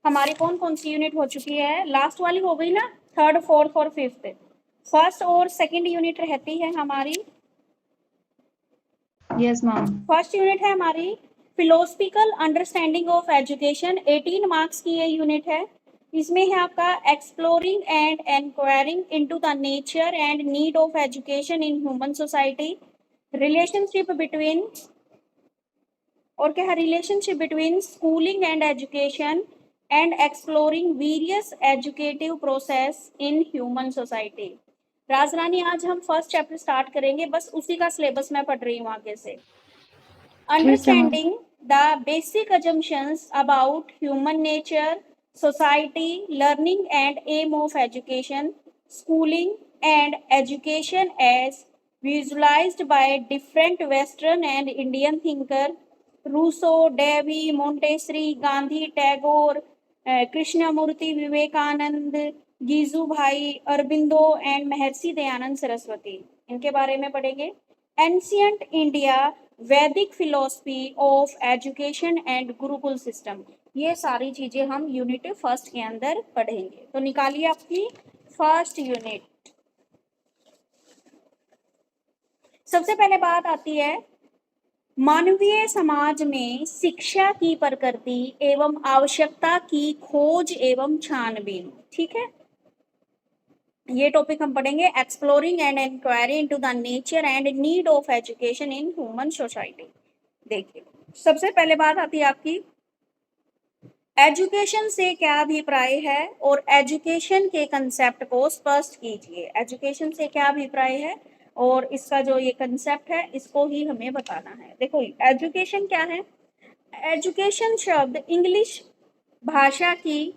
हमारी कौन कौन सी यूनिट हो चुकी है? लास्ट वाली हो गई ना, थर्ड, फोर्थ और फिफ्थ। फर्स्ट और सेकंड यूनिट रहती है हमारी। Yes ma'am. फर्स्ट यूनिट है हमारी philosophical understanding of education, 18 marks की ये यूनिट है। इसमें है आपका exploring and inquiring into the nature and need of education in human society, relationship between, और क्या है, relationship between schooling and education and exploring various educative process in human society. Rajrani, आज हम फर्स्ट चैप्टर स्टार्ट करेंगे, बस उसी का syllabus मैं पढ़ रही हूँ आगे से। ठीक है ma'am. Understanding the basic assumptions about human nature, society, learning and aim of education, schooling and education as visualized by different Western and Indian thinkers, Rousseau, Davy, Montessori, Gandhi, Tagore, Krishnamurti, Vivekanand, गीजू भाई, Aurobindo and Maharshi Dayanand Saraswati, इनके बारे में पढ़ेंगे। Ancient India, वैदिक philosophy of education and Gurukul system, ये सारी चीजें हम यूनिट फर्स्ट के अंदर पढ़ेंगे। तो निकालिए आपकी फर्स्ट यूनिट। सबसे पहले बात आती है मानवीय समाज में शिक्षा की प्रकृति एवं आवश्यकता की खोज एवं छानबीन। ठीक है, ये टॉपिक हम पढ़ेंगे, exploring and inquiry into the nature and need of education in human society. देखिए, सबसे पहले बात आती है आपकी एजुकेशन से क्या अभिप्राय है, और एजुकेशन के कंसेप्ट को स्पष्ट कीजिए। एजुकेशन से क्या अभिप्राय है और इसका जो ये कंसेप्ट है इसको ही हमें बताना है। देखो, एजुकेशन क्या है? एजुकेशन शब्द इंग्लिश भाषा की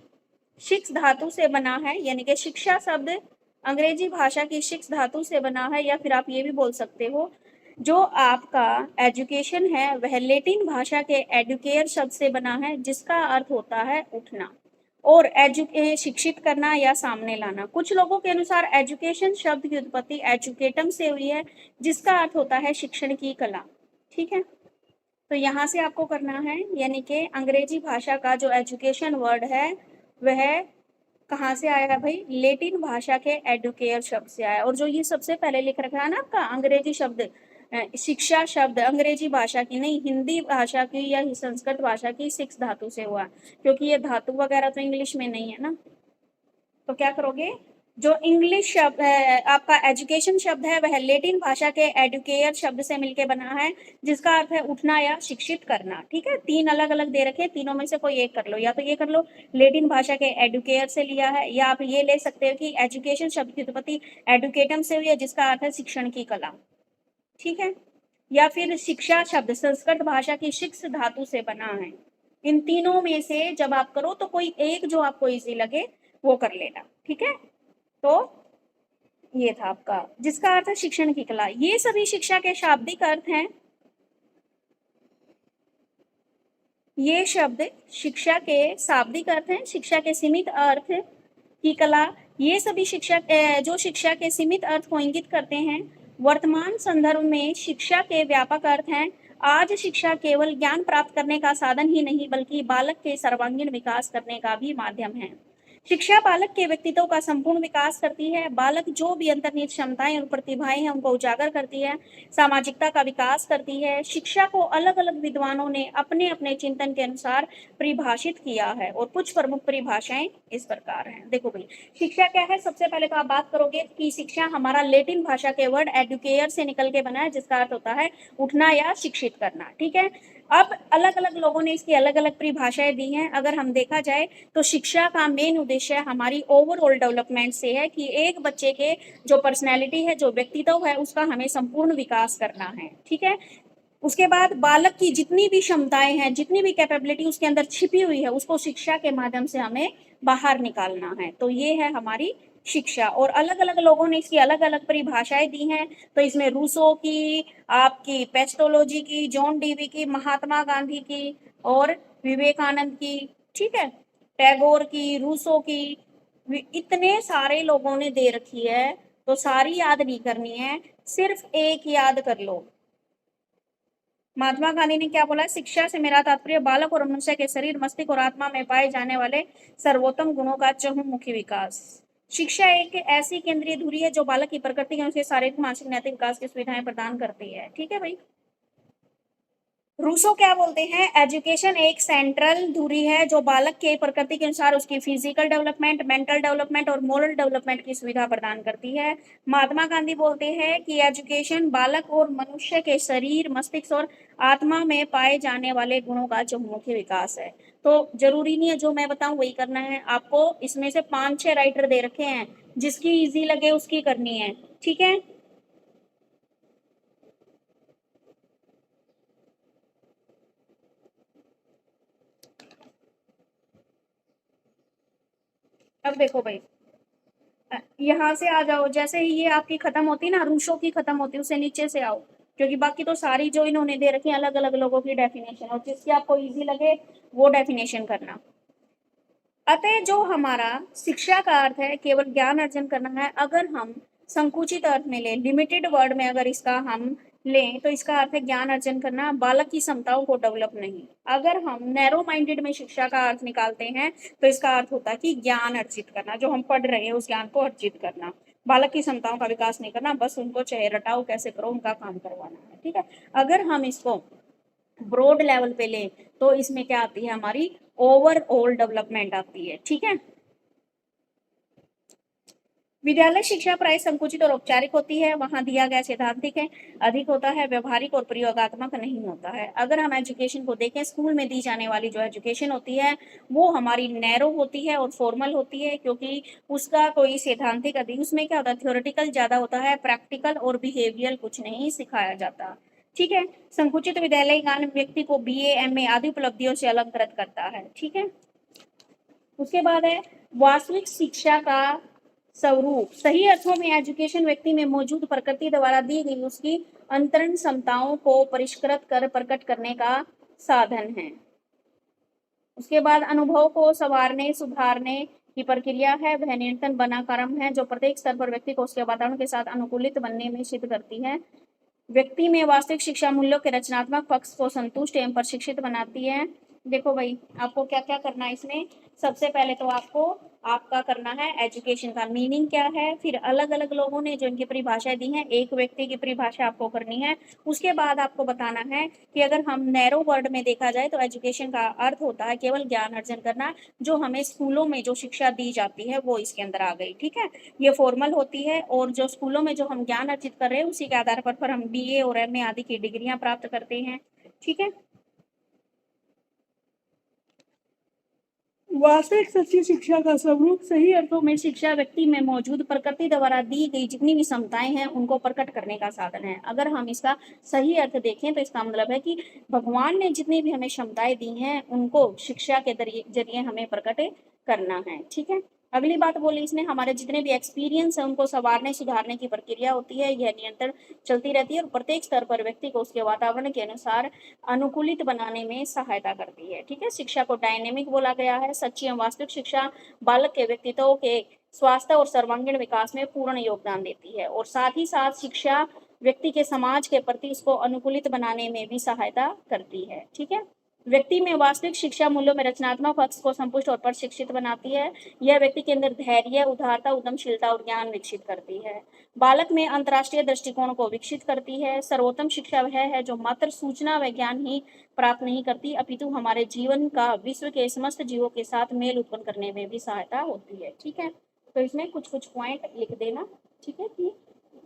शिक्ष धातु से बना है, यानी कि शिक्षा शब्द अंग्रेजी भाषा की शिक्ष धातु से बना है, या फिर आप ये भी बोल सकते हो जो आपका एजुकेशन है वह लैटिन भाषा के एडुकेयर शब्द से बना है, जिसका अर्थ होता है उठना और शिक्षित करना या सामने लाना। कुछ लोगों के अनुसार एजुकेशन शब्द की उत्पत्ति एजुकेटम से हुई है, जिसका अर्थ होता है शिक्षण की कला। ठीक है, तो यहाँ से आपको करना है, यानी कि अंग्रेजी भाषा का जो एजुकेशन वर्ड है वह कहाँ से आया है भाई? लैटिन भाषा के एडुकेयर शब्द से आया। और जो ये सबसे पहले लिख रखा है ना आपका अंग्रेजी शब्द, शिक्षा शब्द अंग्रेजी भाषा की नहीं, हिंदी भाषा की या संस्कृत भाषा की शिक्ष धातु से हुआ, क्योंकि ये धातु वगैरह तो इंग्लिश में नहीं है ना। तो क्या करोगे, जो इंग्लिश शब्द है आपका एजुकेशन शब्द है वह लैटिन भाषा के एडुकेयर शब्द से मिलकर बना है, जिसका अर्थ है उठना या शिक्षित करना। ठीक है, तीन अलग अलग दे रखे, तीनों में से कोई एक कर लो, या तो ये कर लो लैटिन भाषा के एडुकेयर से लिया है, या आप ये ले सकते हो कि एजुकेशन शब्द की उत्पत्ति एडुकेटम से हुई है, जिसका अर्थ है शिक्षण की कला। ठीक है, या फिर शिक्षा शब्द संस्कृत भाषा की शिक्ष धातु से बना है। इन तीनों में से जब आप करो तो कोई एक जो आपको इजी लगे वो कर लेना। ठीक है, तो ये था आपका जिसका अर्थ है शिक्षण की कला। ये सभी शिक्षा के शाब्दिक अर्थ हैं। ये शब्द शिक्षा के शाब्दिक अर्थ हैं, शिक्षा के सीमित अर्थ की कला। ये सभी शिक्षा जो शिक्षा के सीमित अर्थ को इंगित करते हैं। वर्तमान संदर्भ में शिक्षा के व्यापक अर्थ हैं। आज शिक्षा केवल ज्ञान प्राप्त करने का साधन ही नहीं बल्कि बालक के सर्वांगीण विकास करने का भी माध्यम है। शिक्षा बालक के व्यक्तित्व का संपूर्ण विकास करती है। बालक जो भी अंतर्निहित क्षमताएं और प्रतिभाएं हैं उनको उजागर करती है, सामाजिकता का विकास करती है। शिक्षा को अलग अलग विद्वानों ने अपने अपने चिंतन के अनुसार परिभाषित किया है और कुछ प्रमुख परिभाषाएं इस प्रकार हैं। देखो भाई, शिक्षा क्या है? सबसे पहले तो आप बात करोगे कि शिक्षा हमारा लैटिन भाषा के वर्ड एडुकेयर से निकल के बना है, जिसका अर्थ होता है उठना या शिक्षित करना। ठीक है, अब अलग अलग लोगों ने इसकी अलग अलग परिभाषाएं दी हैं। अगर हम देखा जाए तो शिक्षा का मेन उद्देश्य हमारी ओवरऑल डेवलपमेंट से है कि एक बच्चे के जो पर्सनैलिटी है, जो व्यक्तित्व है, उसका हमें संपूर्ण विकास करना है। ठीक है, उसके बाद बालक की जितनी भी क्षमताएं हैं, जितनी भी कैपेबिलिटी उसके अंदर छिपी हुई है, उसको शिक्षा के माध्यम से हमें बाहर निकालना है। तो ये है हमारी शिक्षा, और अलग अलग लोगों ने इसकी अलग अलग परिभाषाएं दी हैं। तो इसमें रूसो की, आपकी पेस्टोलॉजी की, जॉन डीवी की, महात्मा गांधी की और विवेकानंद की, ठीक है, टैगोर की, रूसो की, इतने सारे लोगों ने दे रखी है। तो सारी याद नहीं करनी है, सिर्फ एक याद कर लो। महात्मा गांधी ने क्या बोला? शिक्षा से मेरा तात्पर्य बालक और मनुष्य के शरीर, मस्तिष्क और आत्मा में पाए जाने वाले सर्वोत्तम गुणों का चहुमुखी विकास। शिक्षा एक ऐसी केंद्रीय धुरी है जो बालक की प्रकृति के उसके शारीरिक, मानसिक, नैतिक विकास की सुविधाएं प्रदान करती है। ठीक है भाई। रूसो क्या बोलते हैं? एजुकेशन एक सेंट्रल धुरी है जो बालक के प्रकृति के अनुसार उसकी फिजिकल डेवलपमेंट, मेंटल डेवलपमेंट और मोरल डेवलपमेंट की सुविधा प्रदान करती है। महात्मा गांधी बोलते हैं कि एजुकेशन बालक और मनुष्य के शरीर, मस्तिष्क और आत्मा में पाए जाने वाले गुणों का चहुमुखी विकास है। तो जरूरी नहीं है जो मैं बताऊं वही करना है आपको। इसमें से 5-6 राइटर दे रखे हैं, जिसकी इजी लगे उसकी करनी है। ठीक है। अब देखो भाई, यहाँ से आ जाओ। जैसे ही ये आपकी खत्म होती है ना, रूशो की खत्म होती है, उसे नीचे से आओ, क्योंकि बाकी तो सारी जो इन्होंने दे रखी है अलग अलग लोगों की डेफिनेशन, और जिसकी आपको इजी लगे वो डेफिनेशन करना। अतः जो हमारा शिक्षा का अर्थ है केवल ज्ञान अर्जन करना है। अगर हम संकुचित अर्थ में लें, लिमिटेड वर्ड में अगर इसका हम लें, तो इसका अर्थ है ज्ञान अर्जन करना, बालक की क्षमताओं को डेवलप नहीं। अगर हम नैरो माइंडेड में शिक्षा का अर्थ निकालते हैं, तो इसका अर्थ होता है कि ज्ञान अर्जित करना, जो हम पढ़ रहे हैं उस ज्ञान को अर्जित करना, बालक की क्षमताओं का विकास नहीं करना, बस उनको चाहे रटाओ कैसे करो उनका काम करवाना है। ठीक है। अगर हम इसको ब्रॉड लेवल पे लें, तो इसमें क्या आती है? हमारी ओवरऑल डेवलपमेंट आती है। ठीक है। विद्यालय शिक्षा प्राय संकुचित और औपचारिक होती है। वहां दिया गया सैद्धांतिक है अधिक होता है, व्यवहारिक और प्रयोगात्मक नहीं होता है। अगर हम एजुकेशन को देखें, स्कूल में दी जाने वाली जो एजुकेशन होती है वो हमारी नैरो होती है और फॉर्मल होती है, क्योंकि उसका कोई सैद्धांतिक अधिक, उसमें क्या होता है? थ्योरेटिकल ज्यादा होता है, प्रैक्टिकल और बिहेवियर कुछ नहीं सिखाया जाता। ठीक है। संकुचित विद्यालय ज्ञान व्यक्ति को बीए, एमए आदि उपलब्धियों से अलंकृत करता है। ठीक है। उसके बाद है वास्तविक शिक्षा का स्वरूप। सही अर्थों में एजुकेशन व्यक्ति में मौजूद प्रकृति द्वारा दी गई उसकी अंतरण क्षमताओं को परिष्कृत कर प्रकट करने का साधन है। उसके बाद अनुभव को संवारने सुधारने की प्रक्रिया है। वह निरंतर बना क्रम है जो प्रत्येक स्तर पर व्यक्ति को उसके वातावरण के साथ अनुकूलित बनने में सिद्ध करती है। व्यक्ति में वास्तविक शिक्षा मूल्यों के रचनात्मक पक्ष को संतुष्ट एवं प्रशिक्षित बनाती है। देखो भाई, आपको क्या क्या करना है इसमें? सबसे पहले तो आपको आपका करना है एजुकेशन का मीनिंग क्या है, फिर अलग अलग लोगों ने जो इनकी परिभाषाएं दी हैं, एक व्यक्ति की परिभाषा आपको करनी है। उसके बाद आपको बताना है कि अगर हम नैरो वर्ड में देखा जाए तो एजुकेशन का अर्थ होता है केवल ज्ञान अर्जन करना, जो हमें स्कूलों में जो शिक्षा दी जाती है वो इसके अंदर आ गई। ठीक है। ये फॉर्मल होती है, और जो स्कूलों में जो हम ज्ञान अर्जित कर रहे हैं उसी के आधार पर हम बीए और एमए आदि की डिग्रियां प्राप्त करते हैं। ठीक है। वास्तविक सच्ची शिक्षा का स्वरूप सही अर्थों में शिक्षा व्यक्ति में मौजूद प्रकृति द्वारा दी गई जितनी भी क्षमताएं हैं उनको प्रकट करने का साधन है। अगर हम इसका सही अर्थ देखें तो इसका मतलब है कि भगवान ने जितनी भी हमें क्षमताएं दी हैं उनको शिक्षा के जरिए हमें प्रकट करना है। ठीक है। अगली बात बोली इसने, हमारे जितने भी एक्सपीरियंस है उनको संवारने सुधारने की प्रक्रिया होती है। यह निरंतर चलती रहती है और प्रत्येक स्तर पर व्यक्ति को उसके वातावरण के अनुसार अनुकूलित बनाने में सहायता करती है। ठीक है। शिक्षा को डायनेमिक बोला गया है। सच्ची एवं वास्तविक शिक्षा बालक के व्यक्तित्व के स्वास्थ्य और सर्वांगीण विकास में पूर्ण योगदान देती है, और साथ ही साथ शिक्षा व्यक्ति के समाज के प्रति उसको अनुकूलित बनाने में भी सहायता करती है। ठीक है। व्यक्ति में वास्तविक शिक्षा मूल्यों में रचनात्मक पक्ष को संपुष्ट और प्रशिक्षित बनाती है। यह व्यक्ति के अंदर धैर्य, उदारता, उद्यमशीलता और ज्ञान विकसित करती है। बालक में अंतर्राष्ट्रीय दृष्टिकोण को विकसित करती है। सर्वोत्तम शिक्षा वह है जो मात्र सूचना व ज्ञान ही प्राप्त नहीं करती, अपितु हमारे जीवन का विश्व के समस्त जीवों के साथ मेल उत्पन्न करने में भी सहायता होती है। ठीक है। तो इसमें कुछ कुछ पॉइंट लिख देना। ठीक है। कि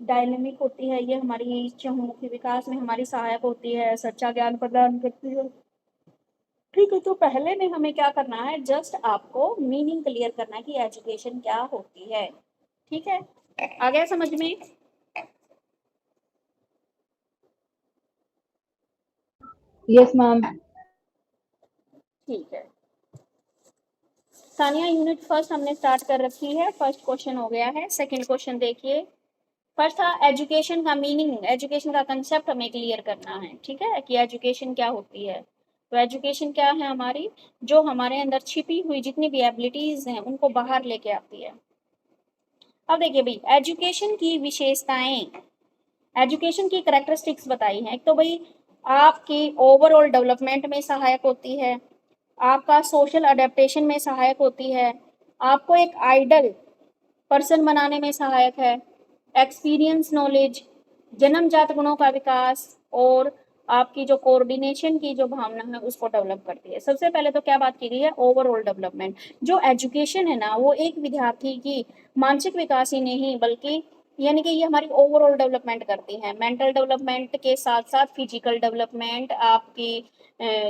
डायनेमिक होती है, ये हमारी चहुमुखी विकास में हमारी सहायक होती है, सच्चा ज्ञान प्रदान करती है। ठीक है। तो पहले में हमें क्या करना है? जस्ट आपको मीनिंग क्लियर करना है कि एजुकेशन क्या होती है। ठीक है। आ गया समझ में? Yes ma'am. ठीक है। सानिया, यूनिट फर्स्ट हमने स्टार्ट कर रखी है। फर्स्ट क्वेश्चन हो गया है। सेकंड क्वेश्चन देखिए। फर्स्ट था एजुकेशन का मीनिंग, एजुकेशन का कंसेप्ट हमें क्लियर करना है। ठीक है। कि एजुकेशन क्या होती है। तो एजुकेशन क्या है? हमारी जो हमारे अंदर छिपी हुई जितनी भी एबिलिटीज हैं उनको बाहर लेके आती है। अब देखिए भाई, एजुकेशन की विशेषताएं, एजुकेशन की कैरेक्टरिस्टिक्स बताई हैं। एक तो भाई आपकी ओवरऑल डेवलपमेंट में सहायक होती है, आपका सोशल अडेप्टेशन में सहायक होती है, आपको एक आइडल पर्सन बनाने में सहायक है, एक्सपीरियंस नॉलेज, जन्मजात गुणों का विकास और आपकी जो कोऑर्डिनेशन की जो भावना है उसको डेवलप करती है। सबसे पहले तो क्या बात की गई है, ओवरऑल डेवलपमेंट। जो एजुकेशन है ना वो एक विद्यार्थी की मानसिक विकास ही नहीं बल्कि यानी कि ये हमारी ओवरऑल डेवलपमेंट करती है। मेंटल डेवलपमेंट के साथ साथ फिजिकल डेवलपमेंट, आपकी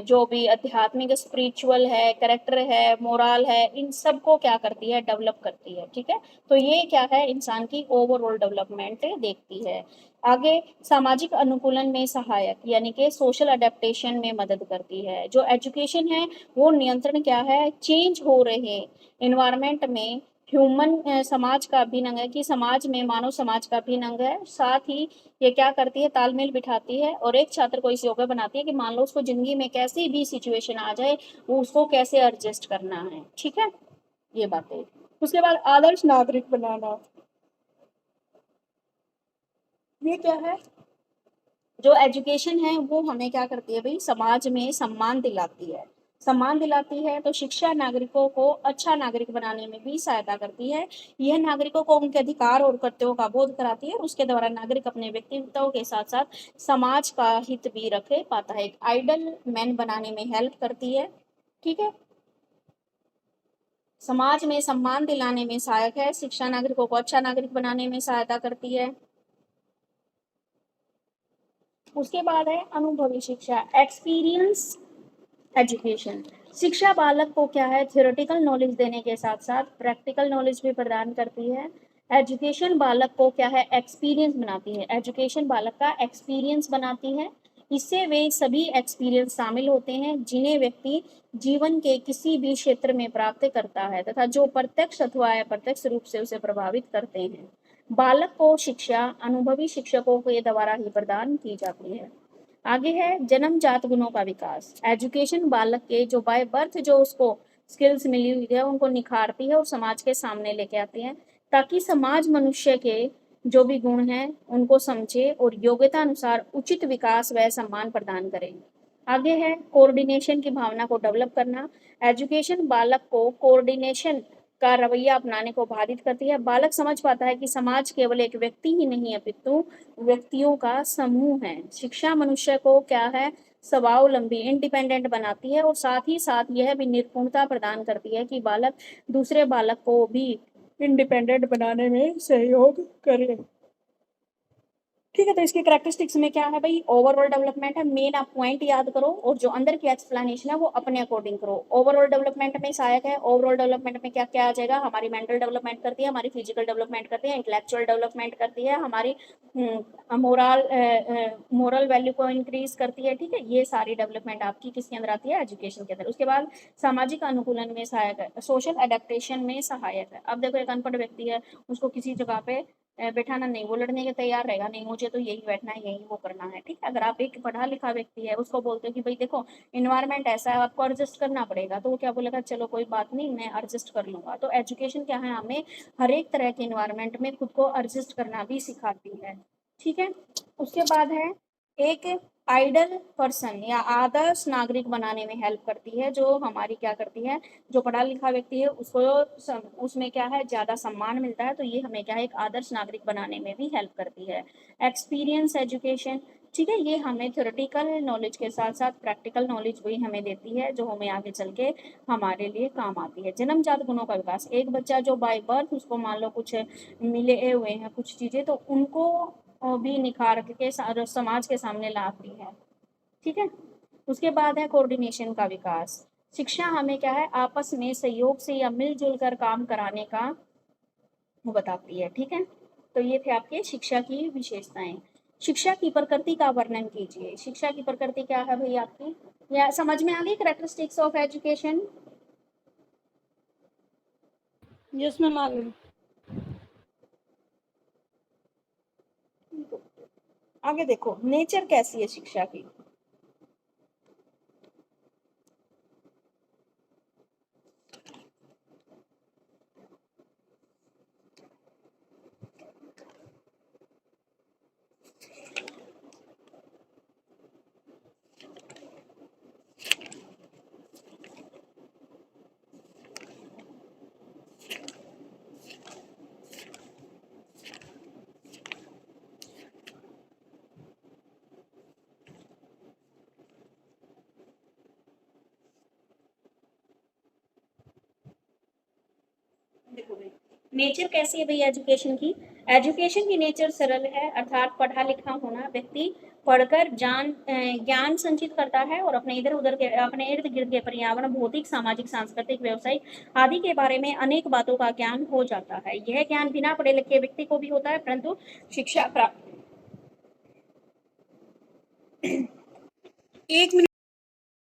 जो भी आध्यात्मिक स्पिरिचुअल है, करेक्टर है, मोरल है, इन सब को क्या करती है, डेवलप करती है। ठीक है, तो ये क्या है, इंसान की ओवरऑल डेवलपमेंट देखती है। आगे सामाजिक अनुकूलन में सहायक यानी कि सोशल अडेप्टेशन में मदद करती है। जो एजुकेशन है वो नियंत्रण क्या है, चेंज हो रहे इन्वायरमेंट में ह्यूमन समाज का अभिन्न अंग है कि समाज में मानव समाज का अभिन्न अंग है। साथ ही ये क्या करती है, तालमेल बिठाती है और एक छात्र को इस योग्य बनाती है कि मान लो उसको जिंदगी में कैसी भी सिचुएशन आ जाए वो उसको कैसे एडजस्ट करना है। ठीक है, ये बातें। उसके बाद आदर्श नागरिक बनाना, ये क्या है, जो एजुकेशन है वो हमें क्या करती है भाई, समाज में सम्मान दिलाती है। सम्मान दिलाती है तो शिक्षा नागरिकों को अच्छा नागरिक बनाने में भी सहायता करती है। यह नागरिकों को उनके अधिकार और कर्तव्यों का बोध कराती है। उसके द्वारा नागरिक अपने व्यक्तित्व के साथ साथ समाज का हित भी रख पाता है। एक आइडल मैन बनाने में हेल्प करती है। ठीक है, समाज में सम्मान दिलाने में सहायक है, शिक्षा नागरिकों को अच्छा नागरिक बनाने में सहायता करती है। उसके बाद है अनुभवी शिक्षा, एक्सपीरियंस एजुकेशन। शिक्षा बालक को क्या है, थियोरेटिकल नॉलेज देने के साथ साथ प्रैक्टिकल नॉलेज भी प्रदान करती है। एजुकेशन बालक को क्या है, एक्सपीरियंस बनाती है। एजुकेशन बालक का एक्सपीरियंस बनाती है। इससे वे सभी एक्सपीरियंस शामिल होते हैं जिन्हें व्यक्ति जीवन के किसी भी क्षेत्र में प्राप्त करता है तथा जो प्रत्यक्ष अथवा अप्रत्यक्ष रूप से उसे प्रभावित करते हैं। बालक को शिक्षा अनुभवी शिक्षकों के द्वारा ही प्रदान की जाती है। आगे है जन्मजात गुणों का विकास। एजुकेशन बालक के जो बाय बर्थ जो उसको स्किल्स मिली हुई है उनको निखारती है और समाज के सामने लेके आती है ताकि समाज मनुष्य के जो भी गुण हैं उनको समझे और योग्यता अनुसार उचित विकास व सम्मान प्रदान करे। आगे है कोऑर्डिनेशन की भावना को डेवलप करना। एजुकेशन बालक को कोऑर्डिनेशन का रवैया अपनाने को बाधित करती है। बालक समझ पाता है कि समाज केवल एक व्यक्ति ही नहीं अपितु व्यक्तियों का समूह है। शिक्षा मनुष्य को क्या है, स्वावलंबी इंडिपेंडेंट बनाती है और साथ ही साथ यह भी निपुणता प्रदान करती है कि बालक दूसरे बालक को भी इंडिपेंडेंट बनाने में सहयोग करे। ठीक है, तो इसकी कैरेक्टरिस्टिक्स में क्या है भाई, ओवरऑल डेवलपमेंट है। मेन आप पॉइंट याद करो और जो अंदर की एक्सप्लेनेशन है वो अपने अकॉर्डिंग करो। ओवरऑल डेवलपमेंट में सहायक है। ओवरऑल डेवलपमेंट में क्या क्या आ जाएगा, हमारी मेंटल डेवलपमेंट करती है, हमारी फिजिकल डेवलपमेंट करती है, इंटेलेक्चुअल डेवलपमेंट करती है, हमारी मोरल मोरल वैल्यू को इंक्रीज करती है। ठीक है, ये सारी डेवलपमेंट आपकी किसके अंदर आती है, एजुकेशन के अंदर। उसके बाद सामाजिक अनुकूलन में सहायक है, सोशल अडेप्टेशन में सहायक है। अब देखो एक अनपढ़ व्यक्ति है, उसको किसी जगह पे बैठाना नहीं, वो लड़ने के तैयार रहेगा, नहीं मुझे तो यही बैठना है, यही वो करना है। ठीक है, अगर आप एक पढ़ा लिखा व्यक्ति है उसको बोलते हो कि भाई देखो इन्वायरमेंट ऐसा है आपको एडजस्ट करना पड़ेगा, तो वो क्या बोलेगा, चलो कोई बात नहीं मैं एडजस्ट कर लूंगा। तो एजुकेशन क्या है, हमें हर एक तरह के इन्वायरमेंट में खुद को एडजस्ट करना भी सिखाती है। ठीक है, उसके बाद है एक आइडल पर्सन या आदर्श नागरिक बनाने में हेल्प करती है। जो हमारी क्या करती है, जो पढ़ा लिखा व्यक्ति है उसको उसमें क्या है, ज्यादा सम्मान मिलता है, तो ये हमें क्या है, एक आदर्श नागरिक बनाने में भी हेल्प करती है। एक्सपीरियंस एजुकेशन, ठीक है, ये हमें थ्योरेटिकल नॉलेज के साथ साथ प्रैक्टिकल नॉलेज भी हमें देती है जो हमें आगे चल के हमारे लिए काम आती है। जन्मजात गुणों का विकास, एक बच्चा जो बाय बर्थ उसको मान लो कुछ मिले हुए हैं कुछ चीजें, तो उनको भी निखार के समाज के सामने लाती है। ठीक है, उसके बाद है कोऑर्डिनेशन का विकास। शिक्षा हमें क्या है, आपस में सहयोग से या मिलजुल कर काम कराने का वो बताती है। ठीक है, तो ये थे आपके शिक्षा की विशेषताएं। शिक्षा की प्रकृति का वर्णन कीजिए। शिक्षा की प्रकृति क्या है भाई आपकी, या समझ में आ गई characteristics of education. Yes ma'am, आ गई। आगे देखो नेचर कैसी है शिक्षा की। नेचर कैसी है भाई एजुकेशन की? एजुकेशन की नेचर सरल है, अर्थात पढ़ा लिखा होना। व्यक्ति पढ़कर ज्ञान संचित करता है और अपने इर्द गिर्द के पर्यावरण, भौतिक, सामाजिक, सांस्कृतिक, व्यवसायिक आदि के बारे में अनेक बातों का ज्ञान हो जाता है। यह ज्ञान बिना पढ़े लिखे व्यक्ति को भी होता है, परंतु शिक्षा प्राप्त 1 मिनट